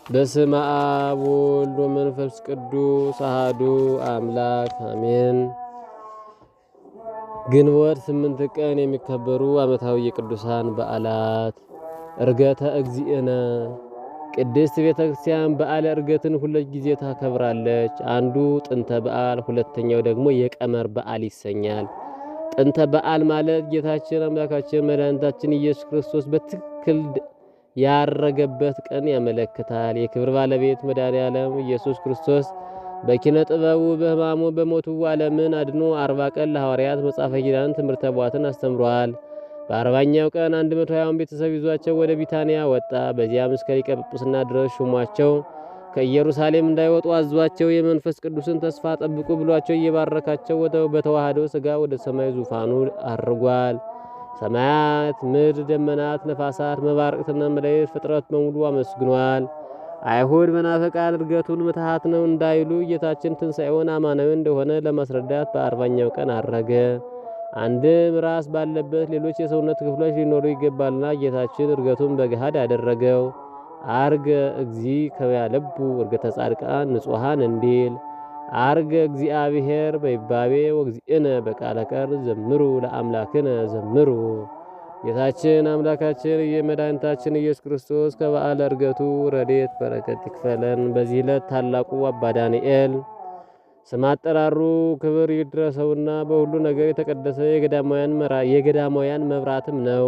በስመ አብ ወወልድ ወመንፈስ ቅዱስ አሐዱ አምላክ አሜን። ግንቦት 8 ቀን የሚከበሩ ዓመታዊ የቅዱሳን በዓላት። ዕርገተ እግዚእነ ቅድስት ቤተ ክርስቲያን በዓለ ዕርገትን ሁለት ጊዜ ታከብራለች። አንዱ ጥንተ በዓል፣ ሁለተኛው ደግሞ የቀመር በዓል ይሰኛል። ጥንተ በዓል ማለት ጌታችን አምላካችን መድኃኒታችን ኢየሱስ ክርስቶስ በትክክል ያረገበት ቀን ያመለክታል። የክብር ባለቤት መድኃኔዓለም ኢየሱስ ክርስቶስ በኪነ ጥበቡ በሕማሙ በሞቱ ዓለምን አድኖ 40 ቀን ለሐዋርያት መጽሐፈ ኪዳን ትምህርተ ቧትን አስተምሯል። በ40ኛው ቀን 120 ቤተሰብ ይዟቸው ወደ ቢታንያ ወጣ። በዚያም እስከ ሊቀ ጵጵስና ድረስ ሹሟቸው ከኢየሩሳሌም እንዳይወጡ አዟቸው የመንፈስ ቅዱስን ተስፋ ጠብቁ ብሏቸው እየባረካቸው በተዋህዶ ሥጋ ወደ ሰማይ ዙፋኑ አርጓል። ሰማያት፣ ምድር፣ ደመናት፣ ነፋሳት፣ መባርቅትና መላእክት ፍጥረት በሙሉ አመስግኗል። አይሁድ መናፍቃን ዕርገቱን ምትሃት ነው እንዳይሉ ጌታችን ትንሣኤውን አማናዊ እንደሆነ ለማስረዳት በ40ኛው ቀን አረገ። አንድም ራስ ባለበት ሌሎች የሰውነት ክፍሎች ሊኖሩ ይገባልና ጌታችን ዕርገቱን በገሃድ አደረገው። አርገ እግዚ ከያለቡ ዕርገተ ጻድቃን ንጹሐን እንዲል አርገ እግዚአብሔር በይባቤ ወግዚእነ በቃለ ቀር ዘምሩ ለአምላክነ ዘምሩ። ጌታችን አምላካችን የመድኃኒታችን ኢየሱስ ክርስቶስ ከበዓለ ዕርገቱ ረድኤት በረከት ይክፈለን። በዚህ ዕለት ታላቁ አባ ዳንኤል ስም አጠራሩ ክብር ይድረሰውና በሁሉ ነገር የተቀደሰ የገዳማውያን መብራትም ነው።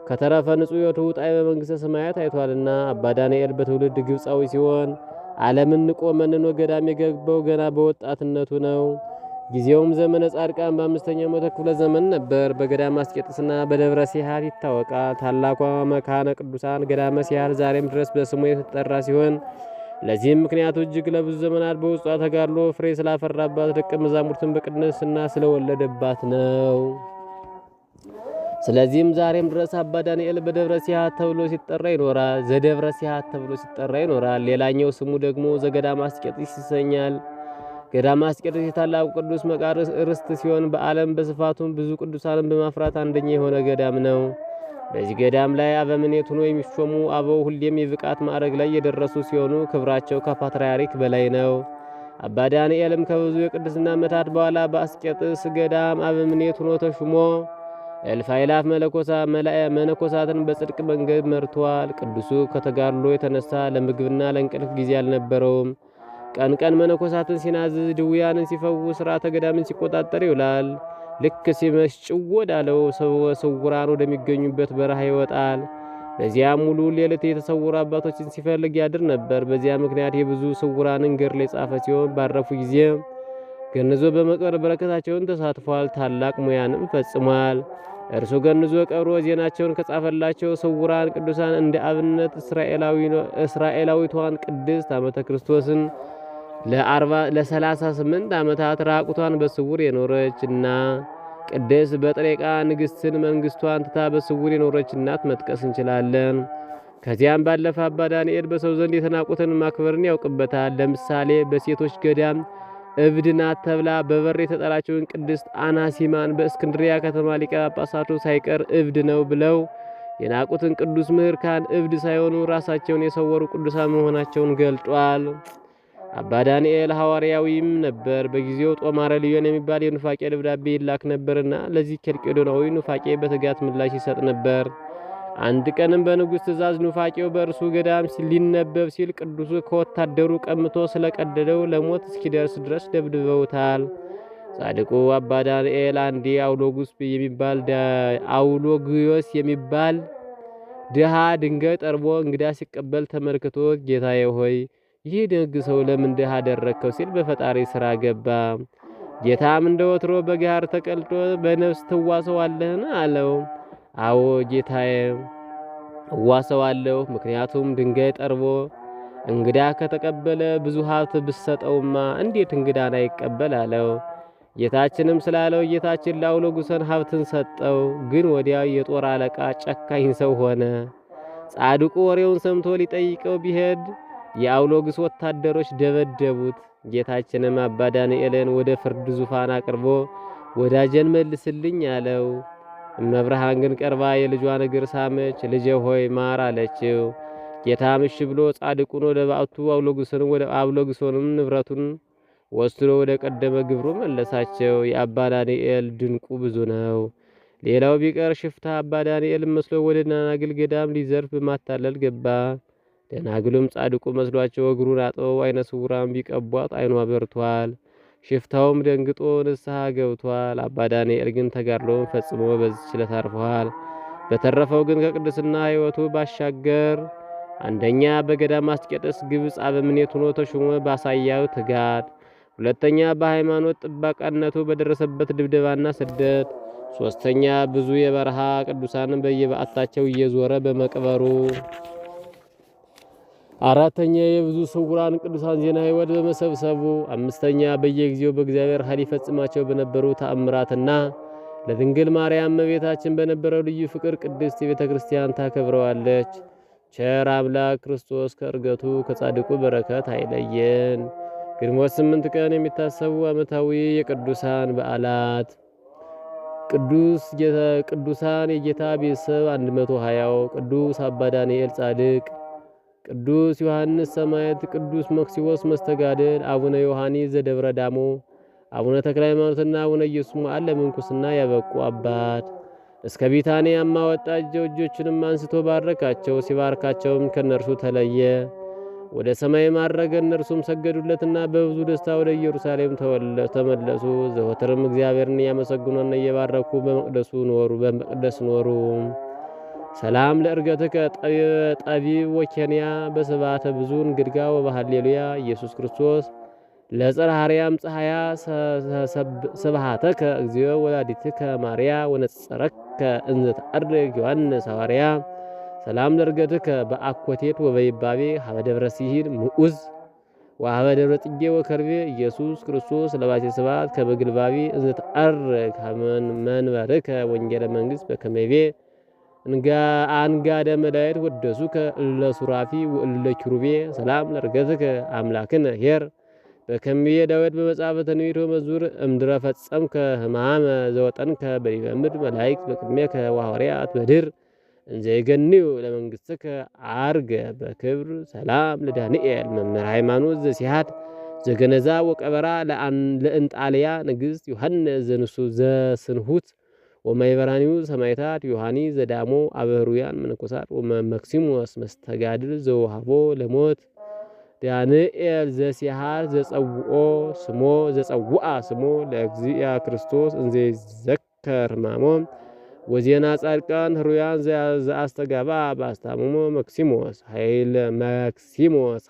ከተረፈ ንጹሕ ሕይወቱ ጣዕመ መንግሥተ ሰማያት አይቷልና። አባ ዳንኤል በትውልድ ግብፃዊ ሲሆን ዓለምን ንቆ መንኖ ገዳም የገባው ገና በወጣትነቱ ነው። ጊዜውም ዘመነ ጻድቃን በ5ኛው መቶ ክፍለ ዘመን ነበር። በገዳመ አስቄጥስና በደብረ ሲሃት ይታወቃል። ታላቋ መካነ ቅዱሳን ገዳመ ሲሃት ዛሬም ድረስ በስሙ የተጠራ ሲሆን ለዚህም ምክንያቱ እጅግ ለብዙ ዘመናት በውስጧ ተጋድሎ ፍሬ ስላፈራባት ደቀ መዛሙርትን በቅድስና ስለወለደባት ነው። ስለዚህም ዛሬም ድረስ አባ ዳንኤል በደብረ ሲሃት ተብሎ ሲጠራ ይኖራል። ዘደብረ ሲሃት ተብሎ ሲጠራ ይኖራል። ሌላኛው ስሙ ደግሞ ዘገዳመ አስቄጥስ ይሰኛል። ገዳመ አስቄጥስ የታላቁ ቅዱስ መቃርስ ርስት ሲሆን በዓለም በስፋቱም ብዙ ቅዱሳንን በማፍራት አንደኛ የሆነ ገዳም ነው። በዚህ ገዳም ላይ አበምኔት ሆኖ የሚሾሙ አበው ሁሌም የብቃት ማዕረግ ላይ የደረሱ ሲሆኑ ክብራቸው ከፓትርያርክ በላይ ነው። አባ ዳንኤልም ከብዙ የቅድስና ዓመታት በኋላ በአስቄጥስ ገዳም አበምኔት ሆኖ ተሹሞ እልፍ አእላፍ መነኮሳትን በጽድቅ መንገድ መርቷል። ቅዱሱ ከተጋድሎ የተነሳ ለምግብና ለእንቅልፍ ጊዜ አልነበረውም። ቀን ቀን መነኮሳትን ሲናዝዝ፣ ድውያንን ሲፈውስ፣ ሥርዓተ ገዳምን ሲቆጣጠር ይውላል። ልክ ሲመሽ ጭው ወዳለው ስውራን ወደሚገኙበት በረሃ ይወጣል። በዚያም ሙሉ ሌሊት የተሰወሩ አባቶችን ሲፈልግ ያድር ነበር። በዚያ ምክንያት የብዙ ስውራንን ገድል የጻፈ ሲሆን ባረፉ ጊዜ ገንዞ በመቅበር በረከታቸውን ተሳትፏል። ታላቅ ሙያንም ፈጽሟል። እርሱ ገንዞ ቀብሮ ዜናቸውን ከጻፈላቸው ስውራን ቅዱሳን እንደ አብነት እስራኤላዊቷን ቅድስት ዓመተ ክርስቶስን ለ38 ዓመታት ራቁቷን በስውር የኖረች እና ቅድስት በጥሬቃ ንግሥትን መንግሥቷን ትታ በስውር የኖረች እናት መጥቀስ እንችላለን። ከዚያም ባለፈ አባ ዳንኤል በሰው ዘንድ የተናቁትን ማክበርን ያውቅበታል። ለምሳሌ በሴቶች ገዳም እብድ ናት ተብላ በበር የተጠላቸውን ቅድስት አናሲማን በእስክንድሪያ ከተማ ሊቀ ጳጳሳቱ ሳይቀር እብድ ነው ብለው የናቁትን ቅዱስ ምህርካን እብድ ሳይሆኑ ራሳቸውን የሰወሩ ቅዱሳን መሆናቸውን ገልጧል። አባ ዳንኤል ሐዋርያዊም ነበር። በጊዜው ጦማረ ልዮን የሚባል የኑፋቄ ደብዳቤ ይላክ ነበርና ለዚህ ኬልቄዶናዊ ኑፋቄ በትጋት ምላሽ ይሰጥ ነበር። አንድ ቀንም በንጉሥ ትእዛዝ ኑፋቄው በእርሱ ገዳም ሊነበብ ሲል ቅዱሱ ከወታደሩ ቀምቶ ስለቀደደው ለሞት እስኪደርስ ድረስ ደብድበውታል። ጻድቁ አባ ዳንኤል አንዴ አውሎግዮስ የሚባል ድሃ ድንጋይ ጠርቦ እንግዳ ሲቀበል ተመልክቶ ጌታዬ ሆይ ይህ ደግ ሰው ለምን ድሃ አደረግከው ሲል በፈጣሪ ሥራ ገባ። ጌታም እንደ ወትሮ በጋር ተቀልጦ በነፍስ ትዋሰዋለህን አለው። አዎ ጌታዬ እዋሰዋለሁ፣ ምክንያቱም ድንጋይ ጠርቦ እንግዳ ከተቀበለ ብዙ ሀብት ብሰጠውማ እንዴት እንግዳን አይቀበል አለው። ጌታችንም ስላለው ጌታችን ለአውሎጉሰን ሀብትን ሰጠው። ግን ወዲያው የጦር አለቃ ጨካኝ ሰው ሆነ። ጻድቁ ወሬውን ሰምቶ ሊጠይቀው ቢሄድ የአውሎግስ ወታደሮች ደበደቡት። ጌታችንም አባ ዳንኤልን ወደ ፍርድ ዙፋን አቅርቦ ወዳጀን መልስልኝ አለው። እመብርሃን ግን ቀርባ የልጇን እግር ሳመች። ልጄ ሆይ ማር አለችው። ጌታም እሺ ብሎ ጻድቁን ወደ ባዕቱ አውሎግሶንም ንብረቱን ወስዶ ወደ ቀደመ ግብሩ መለሳቸው። የአባ ዳንኤል ድንቁ ብዙ ነው። ሌላው ቢቀር ሽፍታ አባ ዳንኤል መስሎ ወደ ደናግል ገዳም ሊዘርፍ በማታለል ገባ። ደናግሉም ጻድቁ መስሏቸው እግሩን አጥበው አይነ ስውራን ቢቀቧት አይኗ በርቷል። ሽፍታውም ደንግጦ ንስሐ ገብቷል። አባ ዳንኤል ግን ተጋድሎውን ፈጽሞ በዚህች ዕለት አርፈዋል። በተረፈው ግን ከቅድስና ሕይወቱ ባሻገር አንደኛ በገዳም አስቄጥስ ግብፅ አበምኔት ሆኖ ተሾመ ባሳያው ትጋት፣ ሁለተኛ በሃይማኖት ጥባቃነቱ በደረሰበት ድብደባና ስደት፣ ሶስተኛ ብዙ የበረሃ ቅዱሳንን በየበዓታቸው እየዞረ በመቅበሩ፣ አራተኛ የብዙ ስውራን ቅዱሳን ዜና ሕይወት በመሰብሰቡ፣ አምስተኛ በየጊዜው በእግዚአብሔር ኃይል ይፈጽማቸው በነበሩ ተአምራትና ለድንግል ማርያም እመቤታችን በነበረው ልዩ ፍቅር ቅድስት ቤተ ክርስቲያን ታከብረዋለች። ቸር አምላክ ክርስቶስ ከእርገቱ ከጻድቁ በረከት አይለየን። ግንቦት 8 ቀን የሚታሰቡ ዓመታዊ የቅዱሳን በዓላት ቅዱሳን የጌታ ቤተሰብ 120ው፣ ቅዱስ አባ ዳንኤል ጻድቅ፣ ቅዱስ ዮሐንስ ሰማዕት፣ ቅዱስ መክሲዎስ መስተጋድል፣ አቡነ ዮሐንስ ዘደብረ ዳሞ፣ አቡነ ተክለ ሃይማኖትና አቡነ ኢየሱስ ሞዐ ለምንኩስና ያበቁ አባት። እስከ ቢታንያም አወጣቸው፣ እጆቹንም አንስቶ ባረካቸው። ሲባርካቸውም ከነርሱ ተለየ፣ ወደ ሰማይ ማረገ። እነርሱም ሰገዱለትና በብዙ ደስታ ወደ ኢየሩሳሌም ተመለሱ። ዘወትርም እግዚአብሔርን እያመሰግኑና እየባረኩ በመቅደስ ኖሩ። ሰላም ለእርገትከ ጠቢብ ወኬንያ በስብሐተ ብዙ እንግድጋ ወበሃሌሉያ ኢየሱስ ክርስቶስ ለጽርሐ አርያም ፀሐያ ስብሐተከ እግዚኦ ወላዲትከ ማርያ ወነጸረከ እንዘ ተዐርግ ዮሐንስ ሐዋርያ ሰላም ለእርገትከ በአኮቴት ወበይባቤ ሀበ ደብረ ሲሂን ምዑዝ ወሀበ ደብረ ጽጌ ወከርቤ ኢየሱስ ክርስቶስ ለባሴ ስብሐት ከበግልባቤ እንዘ ተዐርግ መንበርከ ወንጌለ መንግሥት በከመ ይቤ አንጋደ መላእክት ወደሱከ እለ ሱራፊ ወእለ ኪሩቤ ሰላም ለእርገትከ አምላክነ ኄር በከምየ ዳዊት በመጽሐፈ ትንቢት ወመዝሙር እምድረ ፈጸምከ ሕማመ ዘወጠንከ በዲበ ምድር መላእክት በቅድሜከ ወሐዋርያት በድር እንዘ ይገንዩ ለመንግሥትከ ዐርገ በክብር ሰላም ለዳንኤል መምህር ሃይማኖት ዘሲሐት ዘገነዛ ወቀበራ ለእንጣልያ ንግሥት ዮሐንስ ዘስንሁት ወማይበራኒው ሰማዕታት ዮሐኒ ዘዳሞ አበህሩያን መነኮሳት ወመክሲሞስ መስተጋድል ዘውሃቦ ለሞት ዳንኤል ዘሲሐት ዘጸውአ ስሞ ለእግዚአ ክርስቶስ እንዘ ይዘከር ሕማሞ ወዜና ጻድቃን ህሩያን ዘአስተጋባ በአስታምሞ መክሲሞስ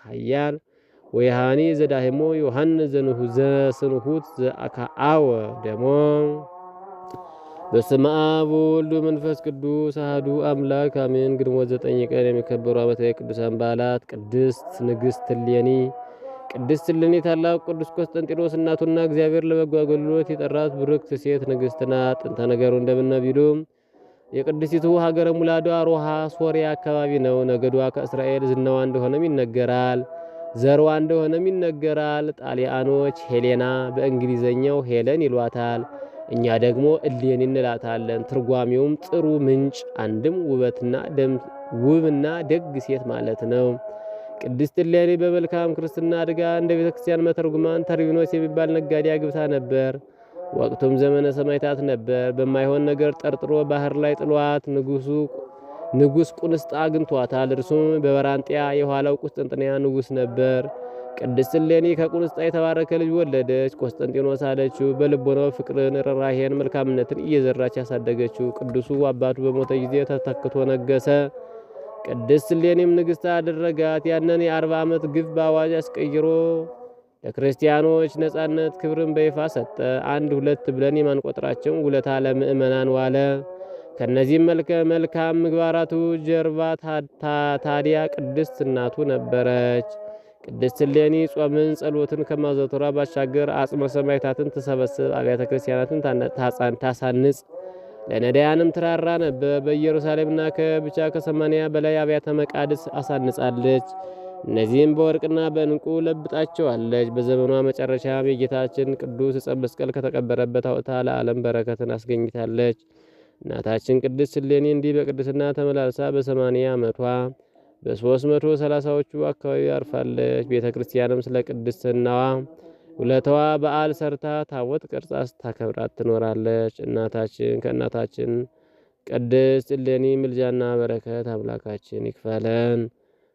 ኃያል ወዮሐኒ ዘዳህሞ ዮሐንስ ዘስንሁት ዘአክዓወ ደሞ። በስመ አብ ወወልድ ወመንፈስ ቅዱስ አሐዱ አምላክ አሜን። ግንቦት 9 ቀን የሚከበሩ ዓመታዊ ቅዱሳን በዓላት ቅድስት ንግሥት እሌኒ። ቅድስት እሌኒ ታላቁ ቅዱስ ቆስጠንጢኖስ እናቱና እግዚአብሔር ለበጎ አገልግሎት የጠራት ብርክት ሴት ንግሥት ናት። ጥንተ ነገሩ እንደምነው ቢሉ የቅድስቲቱ ሀገረ ሙላዷ ሮሃ ሶሪያ አካባቢ ነው። ነገዷ ከእስራኤል ዝናዋ እንደሆነም ይነገራል። ዘርዋ እንደሆነም ይነገራል። ጣሊያኖች ሄሌና በእንግሊዘኛው ሄለን ይሏታል። እኛ ደግሞ እሌኒ እንላታለን። ትርጓሜውም ጥሩ ምንጭ፣ አንድም ውብና ደግ ሴት ማለት ነው። ቅድስት እሌኒ በመልካም ክርስትና አድጋ እንደ ቤተክርስቲያን መተርጉማን ተርቢኖስ የሚባል ነጋዴ አግብታ ነበር። ወቅቱም ዘመነ ሰማዕታት ነበር። በማይሆን ነገር ጠርጥሮ ባህር ላይ ጥሏት ንጉሥ ቁንስጣ አግኝቷታል። እርሱም በበራንጢያ የኋላው ቁስጥንጥንያ ንጉሥ ነበር። ቅድስት እሌኒ ከቁንስጣ የተባረከ ልጅ ወለደች። ቆስጠንጢኖስ አለችው። በልቦናው ፍቅርን፣ ርኅራኄን፣ መልካምነትን እየዘራች ያሳደገችው። ቅዱሱ አባቱ በሞተ ጊዜ ተተክቶ ነገሰ። ቅድስት እሌኒም ንግሥት አደረጋት። ያንን የ40 ዓመት ግፍ በአዋጅ አስቀይሮ ለክርስቲያኖች ነጻነት ክብርን በይፋ ሰጠ። 1 2 ብለን የማንቆጥራቸው ውለታ ለምእመናን ዋለ። ከነዚህም መልካም ምግባራቱ ጀርባ ታዲያ ቅድስት እናቱ ነበረች። ቅድስት እሌኒ ጾምን፣ ጸሎትን ከማዘውተሯ ባሻገር አጽመ ሰማዕታትን ትሰበስብ፣ አብያተ ክርስቲያናትን ታሳንጽ፣ ለነዳያንም ትራራ ነበር። በኢየሩሳሌምና ከብቻ ከ80 በላይ አብያተ መቃድስ አሳንጻለች። እነዚህም በወርቅና በዕንቁ ለብጣቸዋለች። በዘመኗ መጨረሻም የጌታችን ቅዱስ ዕፀ መስቀል ከተቀበረበት አውጥታ ለዓለም በረከትን አስገኝታለች። እናታችን ቅድስት እሌኒ እንዲህ በቅድስና ተመላልሳ በ80 ዓመቷ በ330ዎቹ አካባቢ አርፋለች። ቤተ ክርስቲያንም ስለ ቅድስናዋ ውለታዋ በዓል ሰርታ ታቦት ቅርጻ ስታከብራት ትኖራለች። ከእናታችን ቅድስት እሌኒ ምልጃና በረከት አምላካችን ይክፈለን።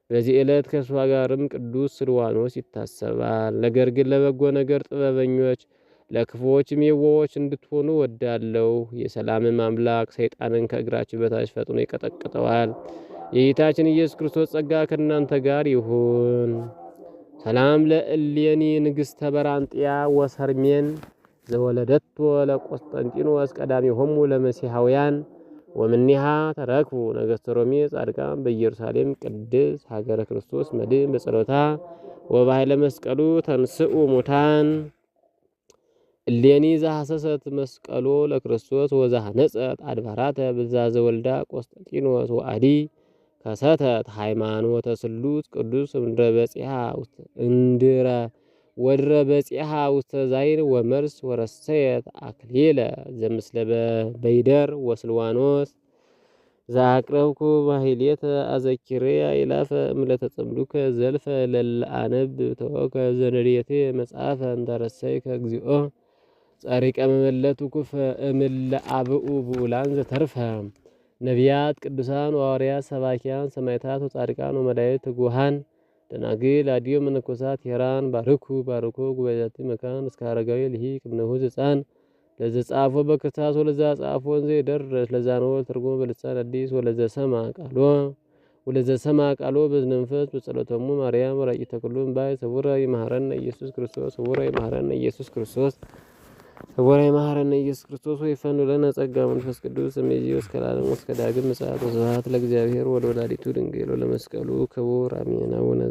በዚህ ዕለት ከእሷ ጋርም ቅዱስ ስልዋኖስ ይታሰባል። ነገር ግን ለበጎ ነገር ጥበበኞች ለክፉዎችም የዋሆች እንድትሆኑ ወዳለሁ። የሰላምም አምላክ ሰይጣንን ከእግራችሁ በታች ፈጥኖ ይቀጠቅጠዋል። የጌታችን ኢየሱስ ክርስቶስ ጸጋ ከእናንተ ጋር ይሁን። ሰላም ለእሌኒ ንግሥተ በራንጥያ ወሰርሜን ዘወለደቶ ለቆስጠንጢኖስ ቀዳሚሆሙ ለመሲሐውያን ወምኒሃ ተረክቡ ነገሥተ ሮሜ ጻድቃን በኢየሩሳሌም ቅድስ ሀገረ ክርስቶስ መድን በጸሎታ ወበኃይለ መስቀሉ ተንስኡ ሙታን እሌኒ ዘሐሰሰት መስቀሎ ለክርስቶስ ወዘሐነጸት አድባራተ ብዛዘ ወልዳ ቆስጠንጢኖስ ወአዲ ከሰተት ሃይማኖተ ስሉስ ቅዱስ ወድረ በጺሃ ውስተ ዛይር ወመርስ ወረሰየት አክሊለ ዘምስለ በይደር ወስልዋኖስ ዛቅረብኩ ማህሌተ አዘኪሬ አይላፈ እምለተ ጸምዱከ ዘልፈ ለለአነብ ተወከ ዘነዴቴ መጽሐፈ እንተረሰይ ከግዚኦ ጻሪቀ መመለቱ ኩፈ እምለ አብኡ ብኡላን ዘተርፈ ነቢያት ቅዱሳን ሐዋርያት ሰባኪያን ሰማዕታት ወጻድቃን ወመላእክት ትጉሃን ደናግል አዲዮ መነኮሳት ሄራን ባርኩ ጉባኤያት መካን እስከ አረጋዊ ልሂቅ እምነሁ ሕፃን ለዘ ጻፎ በክርታስ ወለዛ ጻፎ ወንዘ ይደርስ ለዛ ነው ትርጉም በልሳን አዲስ ወለዘ ሰማ ቃሎ በዝነንፈስ በጸሎተሙ ማርያም ወራቂተ ኩሉም ባይ ሰውራ ይማረን ኢየሱስ ክርስቶስ ሰውራ ይማረን ኢየሱስ ክርስቶስ ሰውራ ይማረን ኢየሱስ ክርስቶስ ወይፈኑ ለነ ጸጋ መንፈስ ቅዱስ እምይእዜሰ እስከ ለዓለሙ እስከ ዳግም ምጽአት ወስብሐት ለእግዚአብሔር ወለወላዲቱ ድንግል ወለመስቀሉ ክቡር አሜን። አቡነ